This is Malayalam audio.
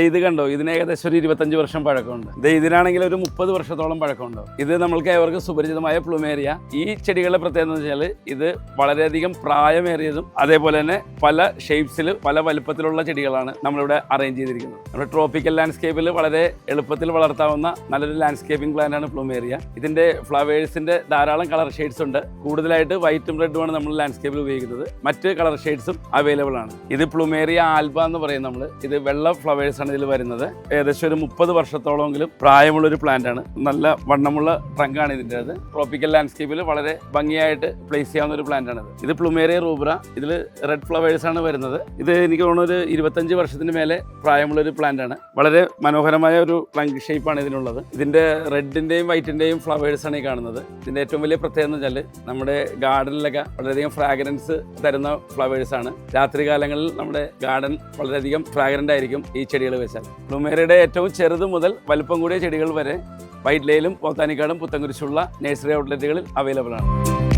ഇത് കണ്ടോ, ഇതിന് ഏകദേശം ഒരു 25 വർഷം പഴക്കമുണ്ട്. ഇതിനാണെങ്കിൽ ഒരു 30 വർഷത്തോളം പഴക്കമുണ്ട്. ഇത് നമ്മൾക്ക് ഏവർക്കും സുപരിചിതമായ പ്ലൂമേറിയ. ഈ ചെടികളുടെ പ്രത്യേകത എന്ന് വെച്ചാൽ ഇത് വളരെയധികം പ്രായമേറിയതും അതേപോലെ തന്നെ പല ഷേപ്സിൽ പല വലുപ്പത്തിലുള്ള ചെടികളാണ് നമ്മളിവിടെ അറേഞ്ച് ചെയ്തിരിക്കുന്നത്. നമ്മുടെ ട്രോപ്പിക്കൽ ലാൻഡ്സ്കേപ്പിൽ വളരെ എളുപ്പത്തിൽ വളർത്താവുന്ന നല്ലൊരു ലാൻഡ്സ്കേപ്പിംഗ് പ്ലാന്റ് ആണ് പ്ലൂമേറിയ. ഇതിന്റെ ഫ്ലവേഴ്സിന്റെ ധാരാളം കളർ ഷെയ്ഡ്സ് ഉണ്ട്. കൂടുതലായിട്ട് വൈറ്റും റെഡുമാണ് നമ്മൾ ലാൻഡ്സ്കേപ്പിൽ ഉപയോഗിക്കുന്നത്. മറ്റ് കളർ ഷെയ്ഡ്സും അവൈലബിൾ ആണ്. ഇത് പ്ലൂമേറിയ ആൽബ എന്ന് പറയും നമ്മൾ. ഇത് വെള്ള ഫ്ലവേഴ്സ് ആണ് ഇതിൽ വരുന്നത്. ഏകദേശം ഒരു 30 വർഷത്തോളമെങ്കിലും പ്രായമുള്ള ഒരു പ്ലാന്റ് ആണ്. നല്ല വണ്ണമുള്ള ട്രങ്കാണ് ഇതിൻ്റെ. ട്രോപ്പിക്കൽ ലാൻഡ്സ്കേപ്പിൽ വളരെ ഭംഗിയായിട്ട് പ്ലേസ് ചെയ്യാവുന്ന ഒരു പ്ലാന്റ് ആണ് ഇത് പ്ലൂമേറിയ റൂബ്ര. ഇതിൽ റെഡ് ഫ്ലവേഴ്സ് ആണ് വരുന്നത്. ഇത് എനിക്ക് തോന്നുന്നു ഒരു 25 വർഷത്തിന് മേലെ പ്രായമുള്ള ഒരു പ്ലാന്റ് ആണ്. വളരെ മനോഹരമായ ഒരു ട്രങ്ക് ഷേപ്പാണ് ഇതിനുള്ളത്. ഇതിന്റെ റെഡിന്റെയും വൈറ്റിന്റെയും ഫ്ലവേഴ്സ് ആണ് ഈ കാണുന്നത്. ഇതിന്റെ ഏറ്റവും വലിയ പ്രത്യേകത എന്ന് വെച്ചാൽ നമ്മുടെ ഗാർഡനിലൊക്കെ വളരെയധികം ഫ്രാഗ്രൻസ് തരുന്ന ഫ്ലവേഴ്സ് ആണ്. രാത്രി കാലങ്ങളിൽ നമ്മുടെ ഗാർഡൻ വളരെയധികം ഫ്രാഗ്രന്റ് ആയിരിക്കും ഈ ചെടികൾ വെച്ചാൽ. പ്ലൂമേറിയയുടെ ഏറ്റവും ചെറുത് മുതൽ വലുപ്പം കൂടിയ ചെടികൾ വരെ വൈറ്റ്ലയിലും പോത്താനിക്കാടും പുത്തൻകുരിശുള്ള നഴ്സറി ഔട്ട്ലെറ്റുകളിൽ അവൈലബിൾ ആണ്.